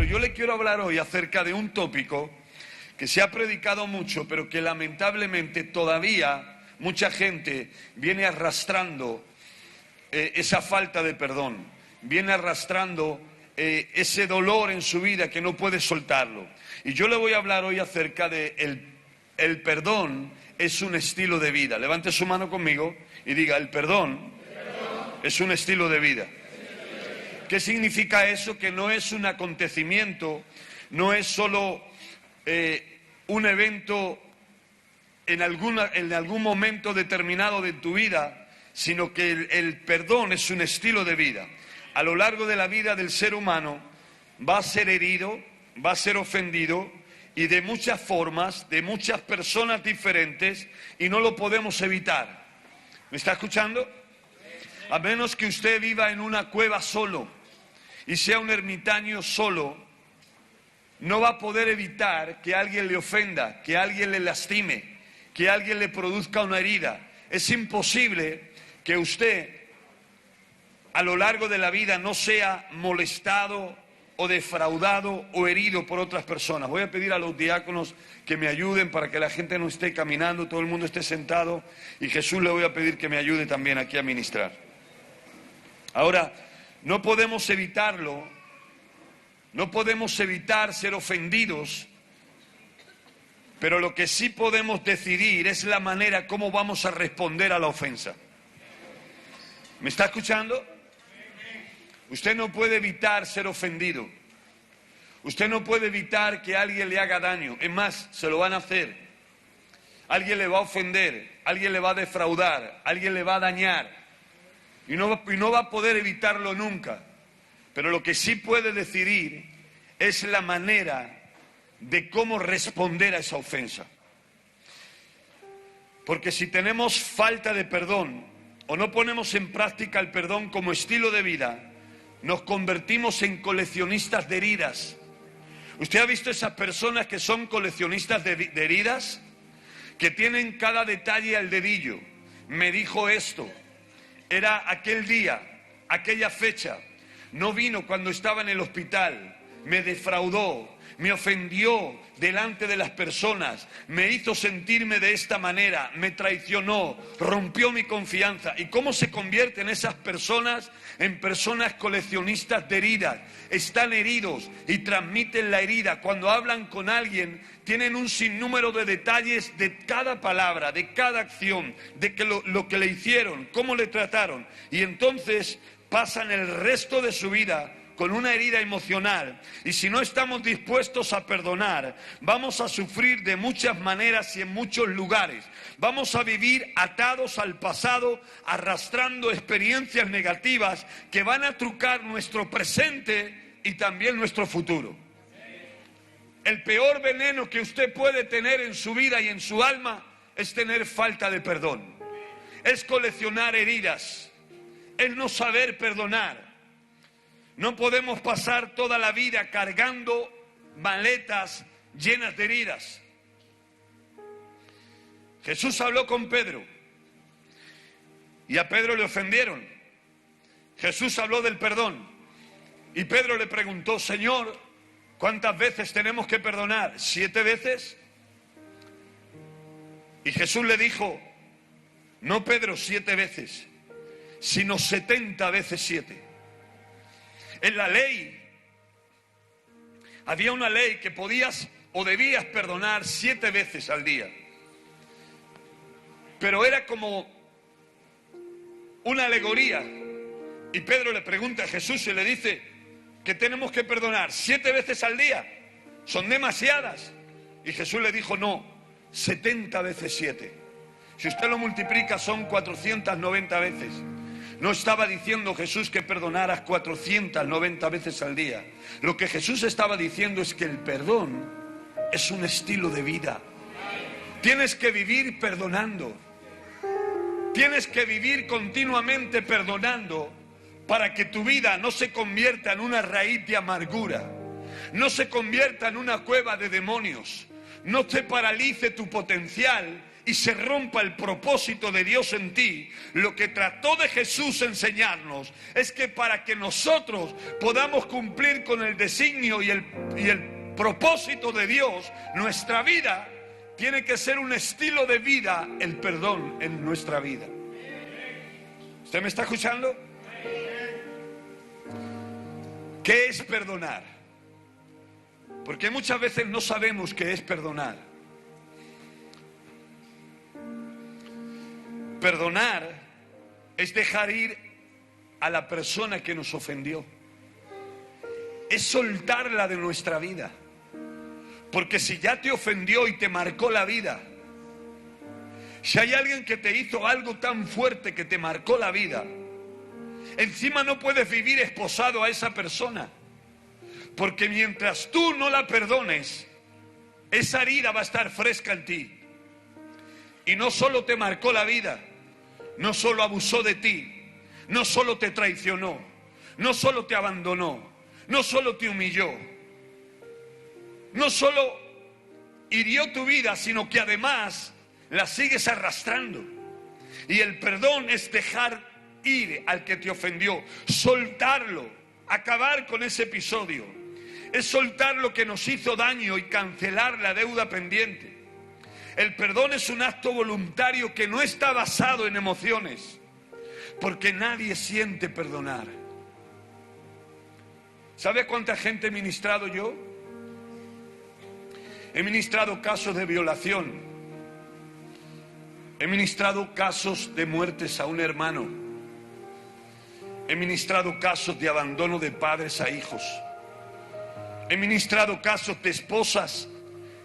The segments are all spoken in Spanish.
yo le quiero hablar hoy acerca de un tópico que se ha predicado mucho, pero que lamentablemente todavía mucha gente viene arrastrando esa falta de perdón, viene arrastrando ese dolor en su vida que no puede soltarlo. Y yo le voy a hablar hoy acerca de el perdón es un estilo de vida. Levante su mano conmigo y diga, el perdón es un estilo de vida. ¿Qué significa eso? Que no es un acontecimiento, no es solo un evento en algún momento determinado de tu vida, sino que el perdón es un estilo de vida. A lo largo de la vida del ser humano va a ser herido, va a ser ofendido, y de muchas formas, de muchas personas diferentes, y no lo podemos evitar. ¿Me está escuchando? A menos que usted viva en una cueva solo y sea un ermitaño solo, no va a poder evitar que alguien le ofenda, que alguien le lastime, que alguien le produzca una herida. Es imposible que usted a lo largo de la vida no sea molestado o defraudado o herido por otras personas. Voy a pedir a los diáconos que me ayuden para que la gente no esté caminando, todo el mundo esté sentado, y Jesús le voy a pedir que me ayude también aquí a ministrar. Ahora, no podemos evitarlo, no podemos evitar ser ofendidos, pero lo que sí podemos decidir es la manera como vamos a responder a la ofensa. ¿Me está escuchando? Usted no puede evitar ser ofendido. Usted no puede evitar que alguien le haga daño. Es más, se lo van a hacer. Alguien le va a ofender, alguien le va a defraudar, alguien le va a dañar. Y no va a poder evitarlo nunca. Pero lo que sí puede decidir es la manera de cómo responder a esa ofensa. Porque si tenemos falta de perdón o no ponemos en práctica el perdón como estilo de vida, nos convertimos en coleccionistas de heridas. ¿Usted ha visto esas personas que son coleccionistas de heridas? Que tienen cada detalle al dedillo. Me dijo esto, era aquel día, aquella fecha, no vino cuando estaba en el hospital, me defraudó, me ofendió delante de las personas, me hizo sentirme de esta manera, me traicionó, rompió mi confianza. ¿Y cómo se convierten esas personas en personas coleccionistas de heridas? Están heridos y transmiten la herida. Cuando hablan con alguien, tienen un sinnúmero de detalles de cada palabra, de cada acción, de que lo que le hicieron, cómo le trataron. Y entonces pasan el resto de su vida con una herida emocional, y si no estamos dispuestos a perdonar, vamos a sufrir de muchas maneras y en muchos lugares. Vamos a vivir atados al pasado, arrastrando experiencias negativas que van a trucar nuestro presente y también nuestro futuro. El peor veneno que usted puede tener en su vida y en su alma es tener falta de perdón. Es coleccionar heridas, es no saber perdonar. No podemos pasar toda la vida cargando maletas llenas de heridas. Jesús habló con Pedro y a Pedro le ofendieron. Jesús habló del perdón y Pedro le preguntó, Señor, ¿cuántas veces tenemos que perdonar? ¿7 veces? Y Jesús le dijo, no Pedro 7 veces, sino 70 veces 7. En la ley, había una ley que podías o debías perdonar 7 veces al día. Pero era como una alegoría. Y Pedro le pregunta a Jesús y le dice que tenemos que perdonar 7 veces al día. Son demasiadas. Y Jesús le dijo, no, 70 veces 7. Si usted lo multiplica son 490 veces. No estaba diciendo Jesús que perdonaras 490 veces al día. Lo que Jesús estaba diciendo es que el perdón es un estilo de vida. Tienes que vivir perdonando. Tienes que vivir continuamente perdonando para que tu vida no se convierta en una raíz de amargura, no se convierta en una cueva de demonios, no te paralice tu potencial y se rompa el propósito de Dios en ti, lo que trató de Jesús enseñarnos es que para que nosotros podamos cumplir con el designio y el propósito de Dios, nuestra vida tiene que ser un estilo de vida, el perdón en nuestra vida. ¿Usted me está escuchando? ¿Qué es perdonar? Porque muchas veces no sabemos qué es perdonar. Perdonar es dejar ir a la persona que nos ofendió. Es soltarla de nuestra vida. Porque si ya te ofendió y te marcó la vida, si hay alguien que te hizo algo tan fuerte que te marcó la vida, encima no puedes vivir esposado a esa persona. Porque mientras tú no la perdones, esa herida va a estar fresca en ti. Y no solo te marcó la vida, no solo abusó de ti, no solo te traicionó, no solo te abandonó, no solo te humilló, no solo hirió tu vida, sino que además la sigues arrastrando. Y el perdón es dejar ir al que te ofendió, soltarlo, acabar con ese episodio. Es soltar lo que nos hizo daño y cancelar la deuda pendiente. El perdón es un acto voluntario que no está basado en emociones, porque nadie siente perdonar. ¿Sabe cuánta gente he ministrado yo? He ministrado casos de violación. He ministrado casos de muertes a un hermano. He ministrado casos de abandono de padres a hijos. He ministrado casos de esposas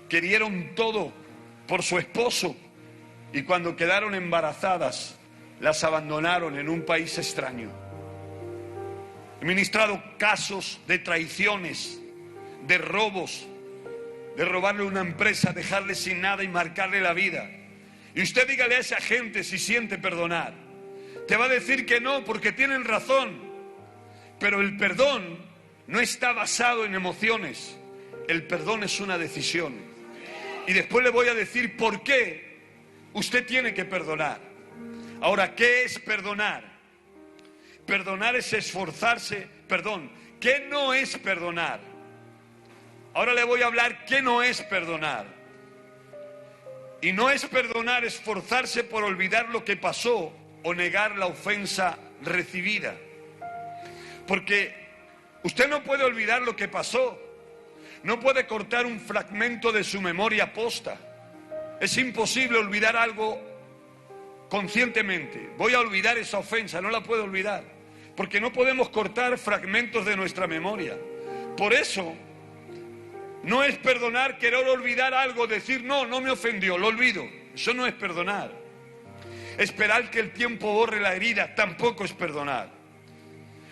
que dieron todo por su esposo y cuando quedaron embarazadas las abandonaron en un país extraño. He ministrado casos de traiciones, de robos, de robarle una empresa, dejarle sin nada y marcarle la vida. Y usted dígale a esa gente si siente perdonar. Te va a decir que no, porque tienen razón. Pero el perdón no está basado en emociones. El perdón es una decisión. Y después le voy a decir por qué usted tiene que perdonar. Ahora, ¿qué es perdonar? Perdonar es esforzarse. Perdón, ¿qué no es perdonar? Ahora le voy a hablar qué no es perdonar. Y no es perdonar esforzarse por olvidar lo que pasó o negar la ofensa recibida. Porque usted no puede olvidar lo que pasó. No puede cortar un fragmento de su memoria posta. Es imposible olvidar algo conscientemente. Voy a olvidar esa ofensa, no la puedo olvidar. Porque no podemos cortar fragmentos de nuestra memoria. Por eso, no es perdonar querer olvidar algo, decir no me ofendió, lo olvido. Eso no es perdonar. Esperar que el tiempo borre la herida tampoco es perdonar.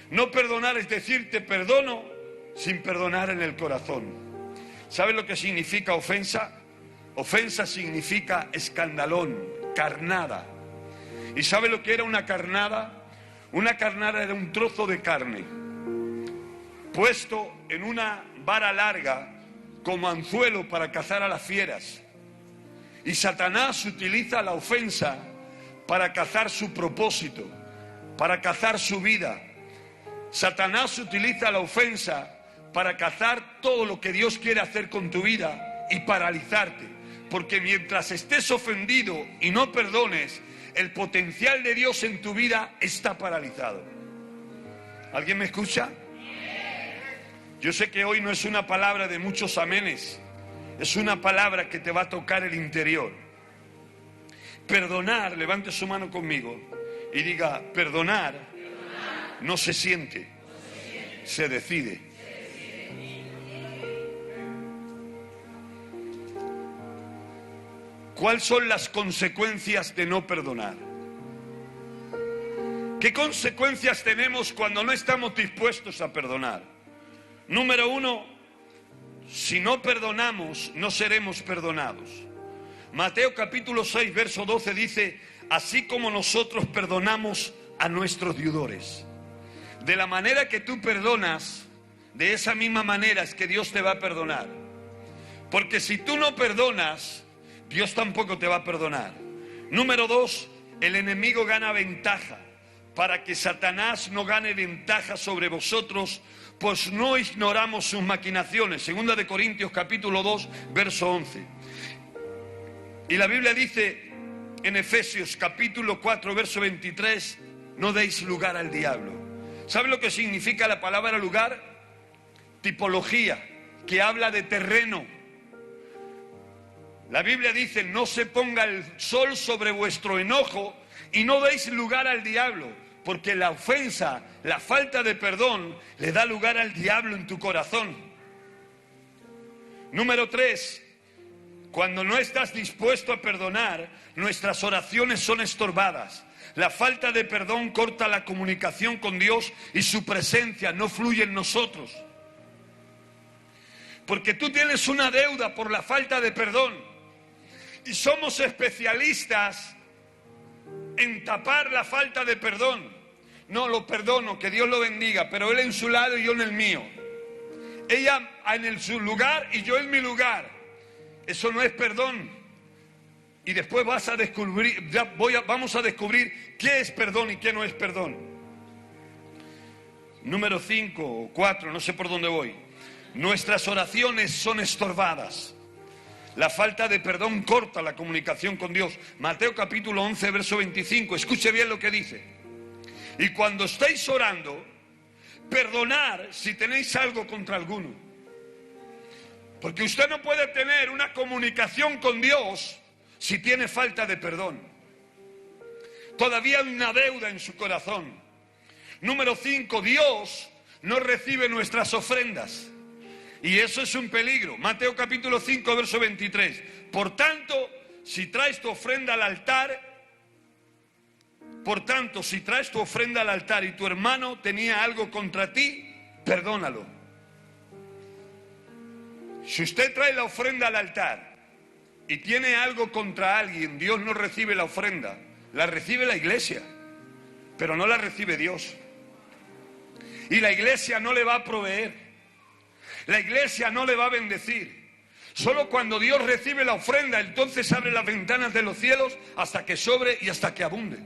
No perdonar es decir te perdono sin perdonar en el corazón. ¿Sabe lo que significa ofensa? Ofensa significa escandalón, carnada. ¿Y sabe lo que era una carnada? Una carnada era un trozo de carne puesto en una vara larga como anzuelo para cazar a las fieras. Y Satanás utiliza la ofensa para cazar su propósito, para cazar su vida. Satanás utiliza la ofensa para cazar todo lo que Dios quiere hacer con tu vida y paralizarte. Porque mientras estés ofendido y no perdones, el potencial de Dios en tu vida está paralizado. ¿Alguien me escucha? Yo sé que hoy no es una palabra de muchos amenes, es una palabra que te va a tocar el interior. Perdonar, levante su mano conmigo y diga, perdonar no se siente, se decide. ¿Cuáles son las consecuencias de no perdonar? ¿Qué consecuencias tenemos cuando no estamos dispuestos a perdonar? Número 1, si no perdonamos, no seremos perdonados. Mateo capítulo 6, verso 12 dice, así como nosotros perdonamos a nuestros deudores. De la manera que tú perdonas, de esa misma manera es que Dios te va a perdonar. Porque si tú no perdonas, Dios tampoco te va a perdonar. Número 2, el enemigo gana ventaja. Para que Satanás no gane ventaja sobre vosotros, pues no ignoramos sus maquinaciones. Segunda de Corintios capítulo 2, verso 11. Y la Biblia dice en Efesios capítulo 4, verso 23, no deis lugar al diablo. ¿Sabe lo que significa la palabra lugar? Tipología, que habla de terreno. La Biblia dice, no se ponga el sol sobre vuestro enojo y no deis lugar al diablo, porque la ofensa, la falta de perdón, le da lugar al diablo en tu corazón. Número 3, cuando no estás dispuesto a perdonar, nuestras oraciones son estorbadas. La falta de perdón corta la comunicación con Dios y su presencia no fluye en nosotros. Porque tú tienes una deuda por la falta de perdón. Y somos especialistas en tapar la falta de perdón. No, lo perdono, que Dios lo bendiga, pero él en su lado y yo en el mío. Ella en su lugar y yo en mi lugar. Eso no es perdón. Y después vamos a descubrir qué es perdón y qué no es perdón. Número 5 o 4, no sé por dónde voy. Nuestras oraciones son estorbadas. La falta de perdón corta la comunicación con Dios. Mateo capítulo 11, verso 25. Escuche bien lo que dice. Y cuando estéis orando, perdonar si tenéis algo contra alguno. Porque usted no puede tener una comunicación con Dios si tiene falta de perdón. Todavía hay una deuda en su corazón. Número 5, Dios no recibe nuestras ofrendas. Y eso es un peligro. Mateo capítulo 5, verso 23. Por tanto, si traes tu ofrenda al altar y tu hermano tenía algo contra ti, perdónalo. Si usted trae la ofrenda al altar y tiene algo contra alguien, Dios no recibe la ofrenda. La recibe la iglesia, pero no la recibe Dios. Y la iglesia no le va a proveer. La iglesia no le va a bendecir. Solo cuando Dios recibe la ofrenda, entonces abre las ventanas de los cielos hasta que sobre y hasta que abunde.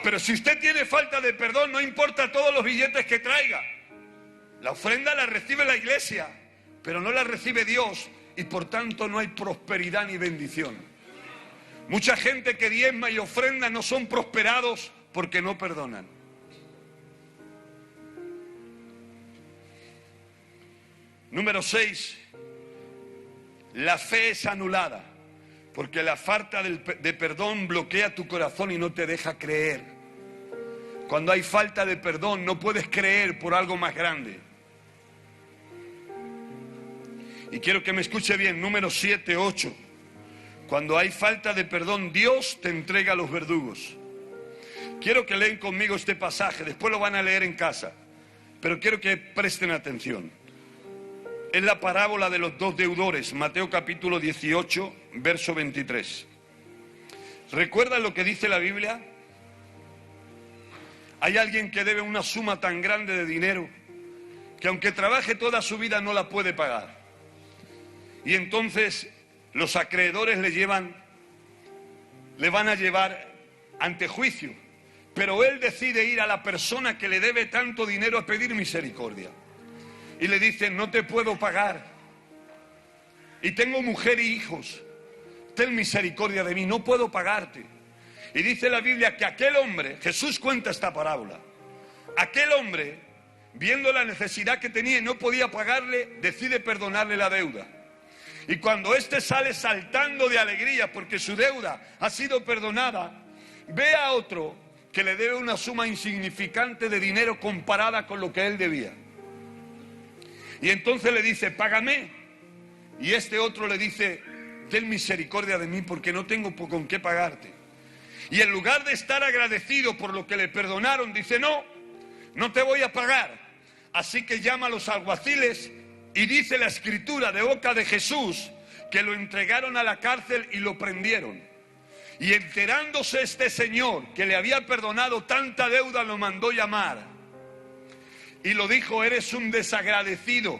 Pero si usted tiene falta de perdón, no importa todos los billetes que traiga. La ofrenda la recibe la iglesia, pero no la recibe Dios y por tanto no hay prosperidad ni bendición. Mucha gente que diezma y ofrenda no son prosperados porque no perdonan. Número 6, la fe es anulada, porque la falta de perdón bloquea tu corazón y no te deja creer. Cuando hay falta de perdón no puedes creer por algo más grande. Y quiero que me escuche bien, número 7, 8. Cuando hay falta de perdón, Dios te entrega a los verdugos. Quiero que leen conmigo este pasaje, después lo van a leer en casa, pero quiero que presten atención. Es la parábola de los dos deudores, Mateo capítulo 18, verso 23. ¿Recuerdan lo que dice la Biblia? Hay alguien que debe una suma tan grande de dinero que aunque trabaje toda su vida no la puede pagar. Y entonces los acreedores le van a llevar ante juicio. Pero él decide ir a la persona que le debe tanto dinero a pedir misericordia. Y le dice, no te puedo pagar. Y tengo mujer y hijos. Ten misericordia de mí, no puedo pagarte. Y dice la Biblia que aquel hombre, Jesús cuenta esta parábola, aquel hombre, viendo la necesidad que tenía y no podía pagarle, decide perdonarle la deuda. Y cuando éste sale saltando de alegría porque su deuda ha sido perdonada, ve a otro que le debe una suma insignificante de dinero comparada con lo que él debía. Y entonces le dice, págame. Y este otro le dice, ten misericordia de mí porque no tengo con qué pagarte. Y en lugar de estar agradecido por lo que le perdonaron, dice, no te voy a pagar. Así que llama a los alguaciles y dice la escritura de boca de Jesús que lo entregaron a la cárcel y lo prendieron. Y enterándose este señor que le había perdonado tanta deuda, lo mandó llamar. Y lo dijo, eres un desagradecido.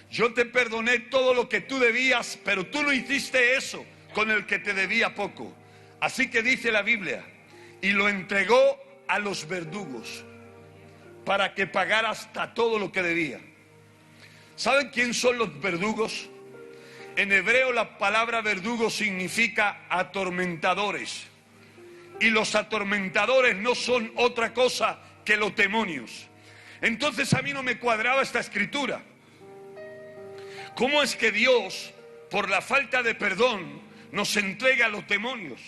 Yo te perdoné todo lo que tú debías, pero tú no hiciste eso. con el que te debía poco. Así que dice la Biblia, y lo entregó a los verdugos para que pagara hasta todo lo que debía. ¿Saben quién son los verdugos? En hebreo la palabra verdugo significa atormentadores. Y los atormentadores no son otra cosa que los demonios. Entonces a mí no me cuadraba esta escritura. ¿Cómo es que Dios, por la falta de perdón, nos entrega a los demonios?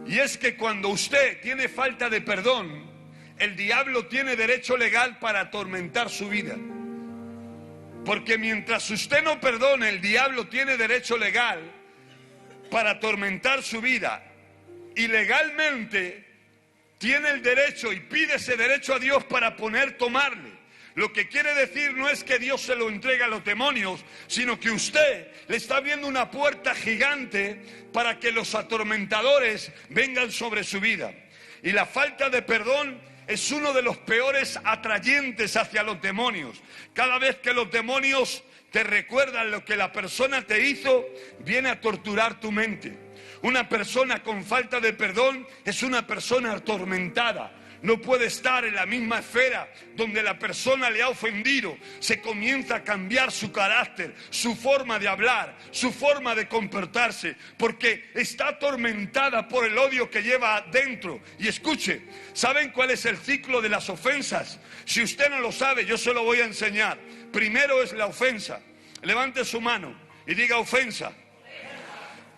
Y es que cuando usted tiene falta de perdón, el diablo tiene derecho legal para atormentar su vida. Porque mientras usted no perdone, el diablo tiene derecho legal para atormentar su vida. Y legalmente tiene el derecho y pide ese derecho a Dios para tomarle. Lo que quiere decir no es que Dios se lo entregue a los demonios, sino que usted le está abriendo una puerta gigante para que los atormentadores vengan sobre su vida. Y la falta de perdón es uno de los peores atrayentes hacia los demonios. Cada vez que los demonios te recuerdan lo que la persona te hizo, viene a torturar tu mente. Una persona con falta de perdón es una persona atormentada. No puede estar en la misma esfera donde la persona le ha ofendido. Se comienza a cambiar su carácter, su forma de hablar, su forma de comportarse, porque está atormentada por el odio que lleva dentro. Y escuche, ¿saben cuál es el ciclo de las ofensas? Si usted no lo sabe, yo se lo voy a enseñar. Primero es la ofensa. Levante su mano y diga ofensa.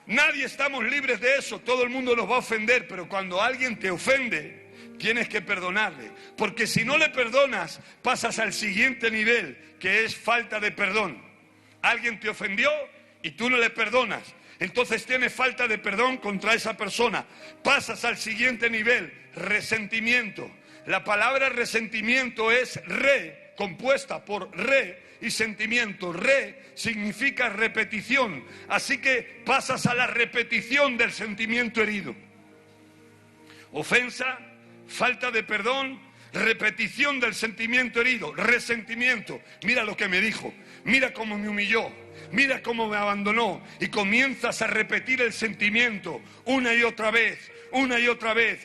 Nadie estamos libres de eso, todo el mundo nos va a ofender, pero cuando alguien te ofende, tienes que perdonarle, porque si no le perdonas, pasas al siguiente nivel, que es falta de perdón. Alguien te ofendió y tú no le perdonas, entonces tienes falta de perdón contra esa persona. Pasas al siguiente nivel, resentimiento. La palabra resentimiento es compuesta por y sentimiento. Significa repetición, así que pasas a la repetición del sentimiento herido. Ofensa, falta de perdón, repetición del sentimiento herido, resentimiento. Mira lo que me dijo, mira cómo me humilló, mira cómo me abandonó, y comienzas a repetir el sentimiento una y otra vez,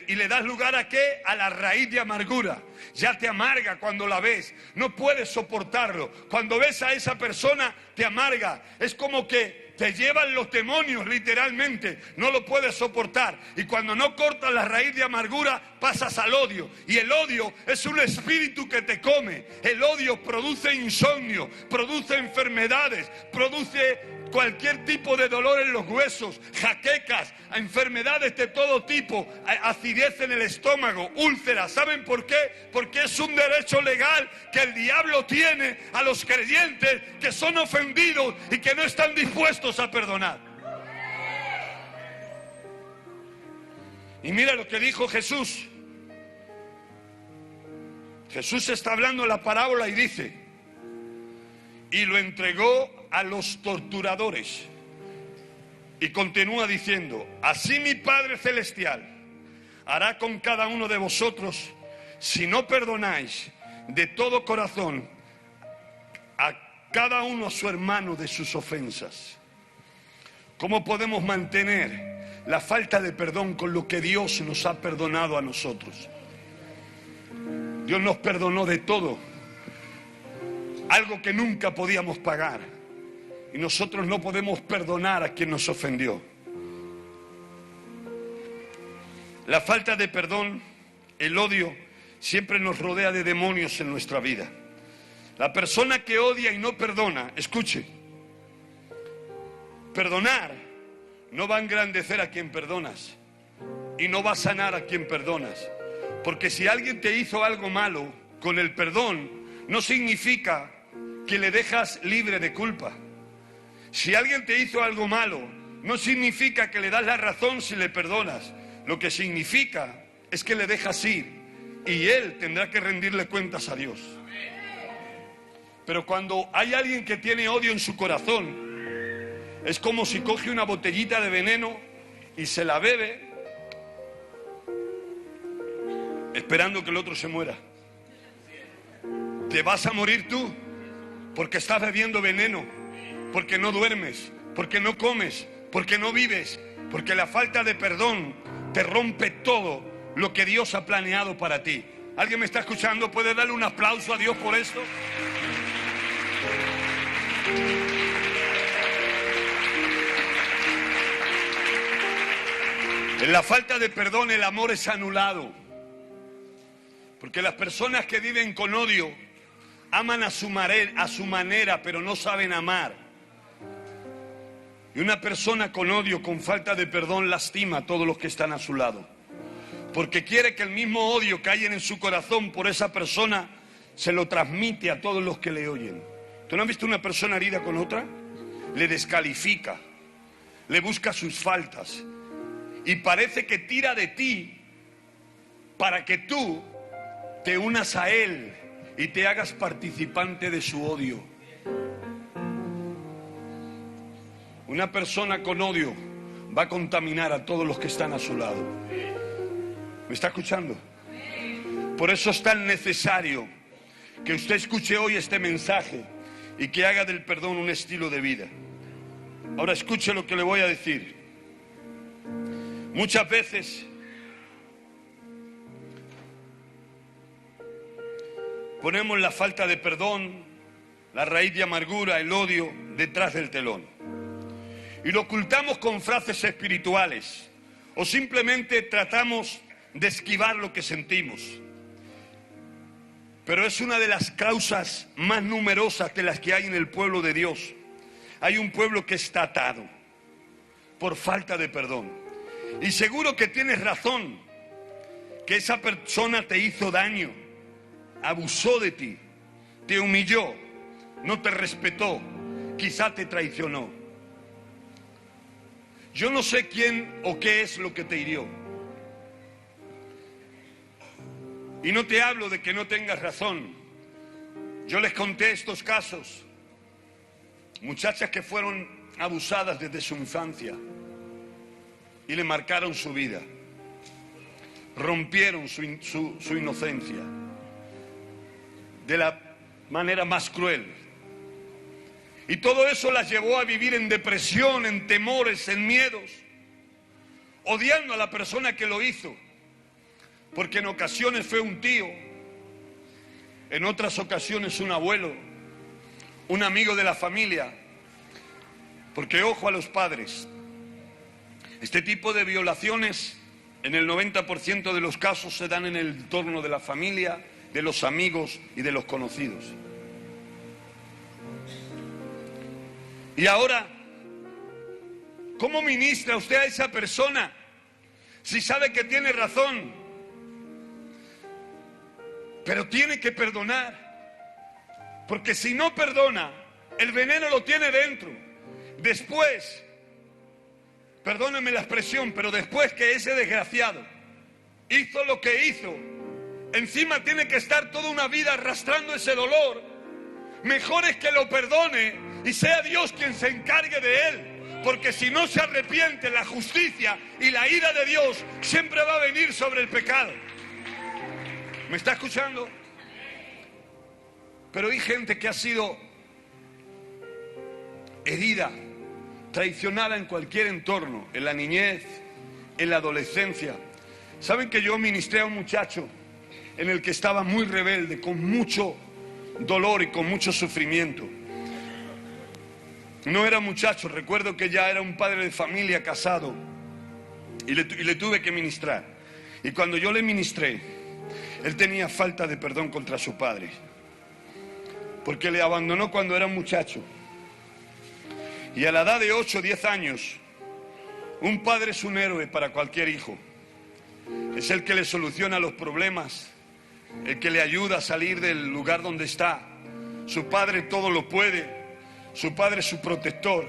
y le das lugar ¿a qué? A la raíz de amargura. Ya te amarga cuando la ves, no puedes soportarlo. Cuando ves a esa persona te amarga, es como que te llevan los demonios literalmente, no lo puedes soportar. Y cuando no cortas la raíz de amargura, pasas al odio. Y el odio es un espíritu que te come. El odio produce insomnio, produce enfermedades, produce cualquier tipo de dolor en los huesos, jaquecas, enfermedades de todo tipo, acidez en el estómago, úlceras. ¿Saben por qué? Porque es un derecho legal que el diablo tiene a los creyentes que son ofendidos y que no están dispuestos a perdonar. Y mira lo que dijo Jesús. Jesús está hablando en la parábola y dice, y lo entregó a los torturadores. Y continúa diciendo, así mi Padre Celestial hará con cada uno de vosotros si no perdonáis de todo corazón a cada uno a su hermano de sus ofensas. ¿Cómo podemos mantener la falta de perdón con lo que Dios nos ha perdonado a nosotros? Dios nos perdonó de todo, algo que nunca podíamos pagar, y nosotros no podemos perdonar a quien nos ofendió. La falta de perdón, el odio, siempre nos rodea de demonios en nuestra vida. La persona que odia y no perdona, escuche, perdonar no va a engrandecer a quien perdonas y no va a sanar a quien perdonas. Porque si alguien te hizo algo malo, con el perdón no significa que le dejas libre de culpa. Si alguien te hizo algo malo, no significa que le das la razón si le perdonas. Lo que significa es que le dejas ir y él tendrá que rendirle cuentas a Dios. Pero cuando hay alguien que tiene odio en su corazón, es como si coge una botellita de veneno y se la bebe, esperando que el otro se muera. Te vas a morir tú, porque estás bebiendo veneno, porque no duermes, porque no comes, porque no vives, porque la falta de perdón te rompe todo lo que Dios ha planeado para ti. ¿Alguien me está escuchando? ¿Puede darle un aplauso a Dios por esto? En la falta de perdón el amor es anulado. Porque las personas que viven con odio aman a su manera, pero no saben amar. Y una persona con odio, con falta de perdón, lastima a todos los que están a su lado. Porque quiere que el mismo odio que hay en su corazón por esa persona se lo transmite a todos los que le oyen. ¿Tú no has visto una persona herida con otra? Le descalifica, le busca sus faltas y parece que tira de ti para que tú te unas a él y te hagas participante de su odio. Una persona con odio va a contaminar a todos los que están a su lado. ¿Me está escuchando? Por eso es tan necesario que usted escuche hoy este mensaje y que haga del perdón un estilo de vida. Ahora escuche lo que le voy a decir. Muchas veces ponemos la falta de perdón, la raíz de amargura, el odio detrás del telón. Y lo ocultamos con frases espirituales o simplemente tratamos de esquivar lo que sentimos. Pero es una de las causas más numerosas de las que hay en el pueblo de Dios. Hay un pueblo que está atado por falta de perdón. Y seguro que tienes razón, que esa persona te hizo daño, abusó de ti, te humilló, no te respetó, quizá te traicionó. Yo no sé quién o qué es lo que te hirió. Y no te hablo de que no tengas razón. Yo les conté estos casos. Muchachas que fueron abusadas desde su infancia y le marcaron su vida. Rompieron su inocencia de la manera más cruel. Y todo eso las llevó a vivir en depresión, en temores, en miedos, odiando a la persona que lo hizo. Porque en ocasiones fue un tío, en otras ocasiones un abuelo, un amigo de la familia. Porque ojo a los padres, este tipo de violaciones en el 90% de los casos se dan en el entorno de la familia, de los amigos y de los conocidos. Y ahora, ¿cómo ministra usted a esa persona si sabe que tiene razón? Pero tiene que perdonar, porque si no perdona, el veneno lo tiene dentro. Después, perdónenme la expresión, pero después que ese desgraciado hizo lo que hizo, encima tiene que estar toda una vida arrastrando ese dolor. Mejor es que lo perdone y sea Dios quien se encargue de él, porque si no se arrepiente, la justicia y la ira de Dios siempre va a venir sobre el pecado. ¿Me está escuchando? Pero hay gente que ha sido herida, traicionada en cualquier entorno, en la niñez, en la adolescencia. ¿Saben que yo ministré a un muchacho en el que estaba muy rebelde, con mucho dolor y con mucho sufrimiento? No era muchacho, recuerdo que ya era un padre de familia casado y le tuve que ministrar. Y cuando yo le ministré, él tenía falta de perdón contra su padre, porque le abandonó cuando era un muchacho. Y a la edad de 8 o 10 años, un padre es un héroe para cualquier hijo. Es el que le soluciona los problemas, el que le ayuda a salir del lugar donde está. Su padre todo lo puede, su padre es su protector.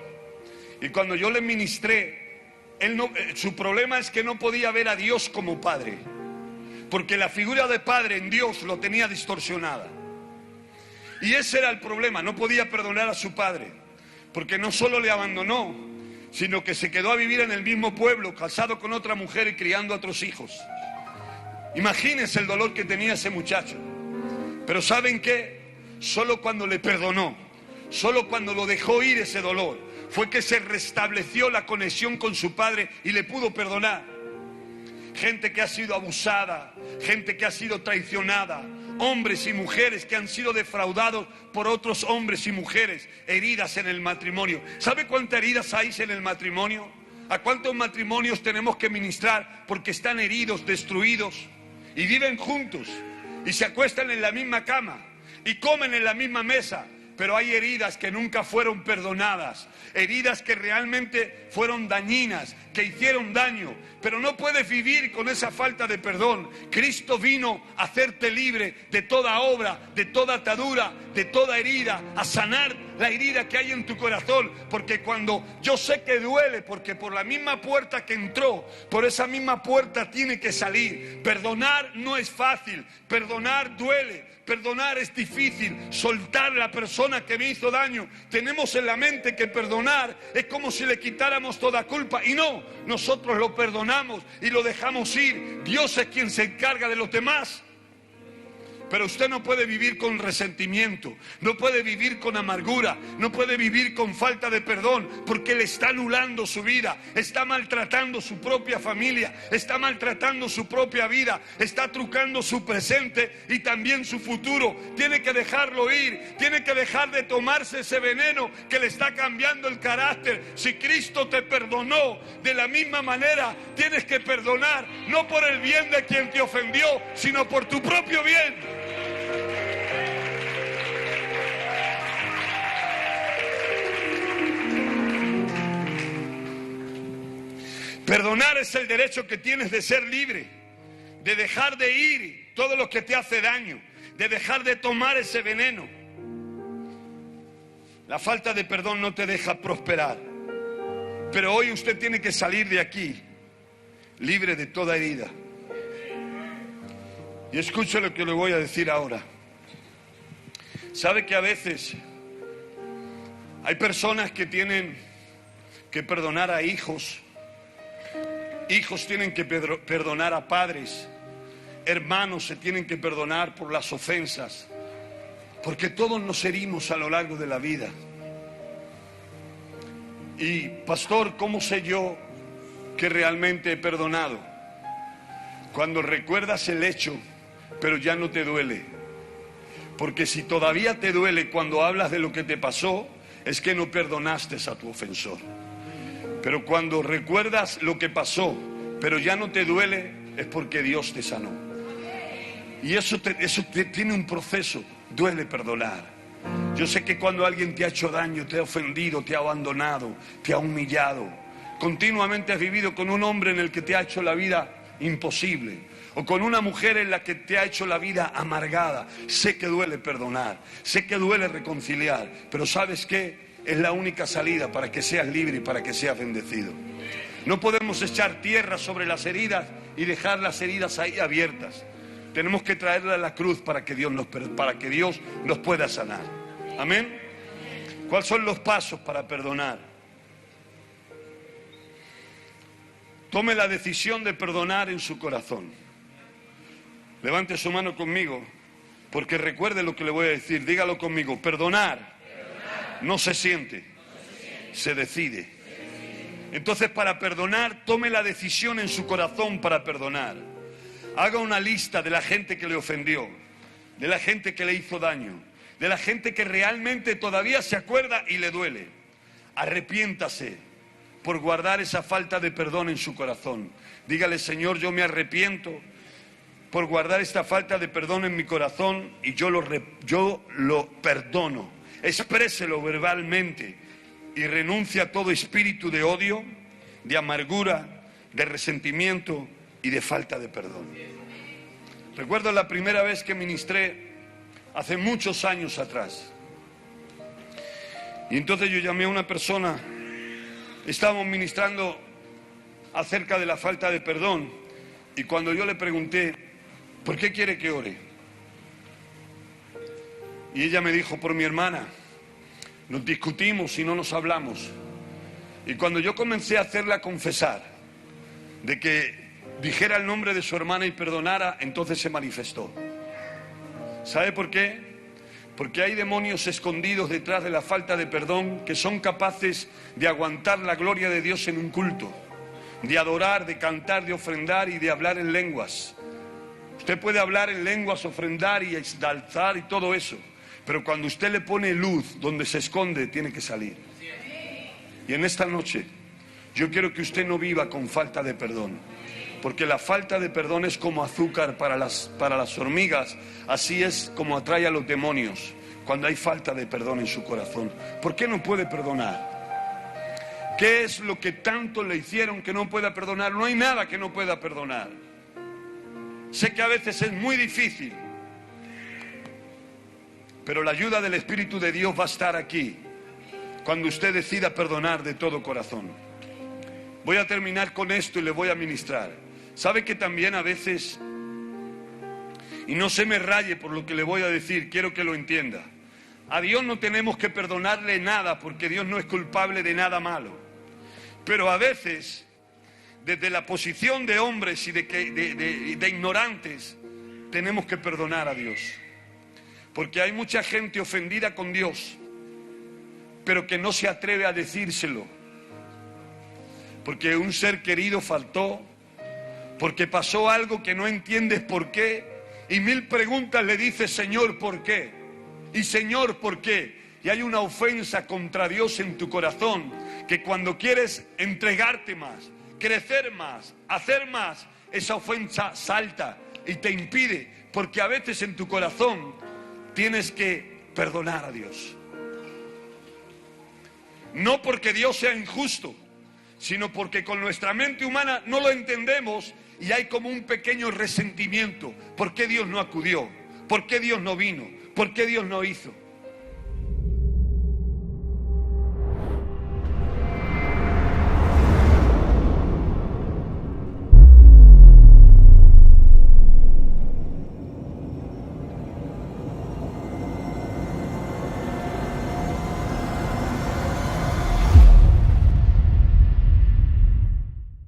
Y cuando yo le ministré, su problema es que no podía ver a Dios como padre, porque la figura de padre en Dios lo tenía distorsionada. Y ese era el problema, no podía perdonar a su padre, porque no solo le abandonó, sino que se quedó a vivir en el mismo pueblo, casado con otra mujer y criando a otros hijos. Imagínense el dolor que tenía ese muchacho. Pero ¿saben qué? Solo cuando le perdonó, solo cuando lo dejó ir ese dolor, fue que se restableció la conexión con su padre y le pudo perdonar. Gente que ha sido abusada, gente que ha sido traicionada, hombres y mujeres que han sido defraudados por otros hombres y mujeres, heridas en el matrimonio. ¿Sabe cuántas heridas hay en el matrimonio? ¿A cuántos matrimonios tenemos que ministrar porque están heridos, destruidos, y viven juntos y se acuestan en la misma cama y comen en la misma mesa? Pero hay heridas que nunca fueron perdonadas, heridas que realmente fueron dañinas, que hicieron daño, pero no puedes vivir con esa falta de perdón. Cristo vino a hacerte libre de toda obra, de toda atadura, de toda herida, a sanar la herida que hay en tu corazón, porque cuando yo sé que duele, porque por la misma puerta que entró, por esa misma puerta tiene que salir. Perdonar no es fácil, perdonar duele. Perdonar es difícil, soltar a la persona que me hizo daño. Tenemos en la mente que perdonar es como si le quitáramos toda culpa, y no, nosotros lo perdonamos y lo dejamos ir. Dios es quien se encarga de los demás. Pero usted no puede vivir con resentimiento, no puede vivir con amargura, no puede vivir con falta de perdón, porque le está anulando su vida, está maltratando su propia familia, está maltratando su propia vida, está trucando su presente y también su futuro. Tiene que dejarlo ir, tiene que dejar de tomarse ese veneno que le está cambiando el carácter. Si Cristo te perdonó, de la misma manera tienes que perdonar, no por el bien de quien te ofendió, sino por tu propio bien. Perdonar es el derecho que tienes de ser libre, de dejar de ir todo lo que te hace daño, de dejar de tomar ese veneno. La falta de perdón no te deja prosperar, pero hoy usted tiene que salir de aquí libre de toda herida. Y escuche lo que le voy a decir ahora. ¿Sabe que a veces hay personas que tienen que perdonar a hijos? Hijos tienen que perdonar a padres. Hermanos se tienen que perdonar por las ofensas. Porque todos nos herimos a lo largo de la vida. Y pastor, ¿cómo sé yo que realmente he perdonado? Cuando recuerdas el hecho, pero ya no te duele. Porque si todavía te duele cuando hablas de lo que te pasó, es que no perdonaste a tu ofensor. Pero cuando recuerdas lo que pasó, pero ya no te duele, es porque Dios te sanó. Y eso tiene un proceso. Duele perdonar. Yo sé que cuando alguien te ha hecho daño, te ha ofendido, te ha abandonado, te ha humillado, continuamente has vivido con un hombre en el que te ha hecho la vida imposible, o con una mujer en la que te ha hecho la vida amargada. Sé que duele perdonar, sé que duele reconciliar, pero ¿sabes qué? Es la única salida para que seas libre y para que seas bendecido. No podemos echar tierra sobre las heridas y dejar las heridas ahí abiertas. Tenemos que traerla a la cruz para que Dios nos pueda sanar. Amén. ¿Cuáles son los pasos para perdonar? Tome la decisión de perdonar en su corazón. Levante su mano conmigo, porque recuerde lo que le voy a decir. Dígalo conmigo. Perdonar no se siente, se decide. Entonces, para perdonar, tome la decisión en su corazón para perdonar. Haga una lista de la gente que le ofendió, de la gente que le hizo daño, de la gente que realmente todavía se acuerda y le duele. Arrepiéntase por guardar esa falta de perdón en su corazón. Dígale: Señor, yo me arrepiento por guardar esta falta de perdón en mi corazón y yo lo perdono. Expréselo verbalmente y renuncia a todo espíritu de odio, de amargura, de resentimiento y de falta de perdón. Recuerdo la primera vez que ministré hace muchos años atrás. Y entonces yo llamé a una persona, estábamos ministrando acerca de la falta de perdón, y cuando yo le pregunté: ¿por qué quiere que ore? Y ella me dijo: por mi hermana. Nos discutimos y no nos hablamos. Y cuando yo comencé a hacerla confesar de que dijera el nombre de su hermana y perdonara, entonces se manifestó. ¿Sabe por qué? Porque hay demonios escondidos detrás de la falta de perdón que son capaces de aguantar la gloria de Dios en un culto, de adorar, de cantar, de ofrendar y de hablar en lenguas. Usted puede hablar en lenguas, ofrendar y exaltar y todo eso, pero cuando usted le pone luz donde se esconde, tiene que salir. Y en esta noche yo quiero que usted no viva con falta de perdón, porque la falta de perdón es como azúcar para las hormigas, así es como atrae a los demonios cuando hay falta de perdón en su corazón. ¿Por qué no puede perdonar? ¿Qué es lo que tanto le hicieron que no pueda perdonar? No hay nada que no pueda perdonar. Sé que a veces es muy difícil, pero la ayuda del Espíritu de Dios va a estar aquí cuando usted decida perdonar de todo corazón. Voy a terminar con esto y le voy a ministrar. ¿Sabe que también a veces, y no se me raye por lo que le voy a decir, quiero que lo entienda, a Dios no tenemos que perdonarle nada porque Dios no es culpable de nada malo? Pero a veces, desde la posición de hombres y de ignorantes, tenemos que perdonar a Dios. Porque hay mucha gente ofendida con Dios, pero que no se atreve a decírselo. Porque un ser querido faltó, porque pasó algo que no entiendes por qué, y 1000 preguntas le dices, Señor, ¿por qué? Y Señor, ¿por qué? Y hay una ofensa contra Dios en tu corazón, que cuando quieres entregarte más, crecer más, hacer más, esa ofensa salta y te impide, porque a veces en tu corazón tienes que perdonar a Dios. No porque Dios sea injusto, sino porque con nuestra mente humana no lo entendemos y hay como un pequeño resentimiento. ¿Por qué Dios no acudió? ¿Por qué Dios no vino? ¿Por qué Dios no hizo?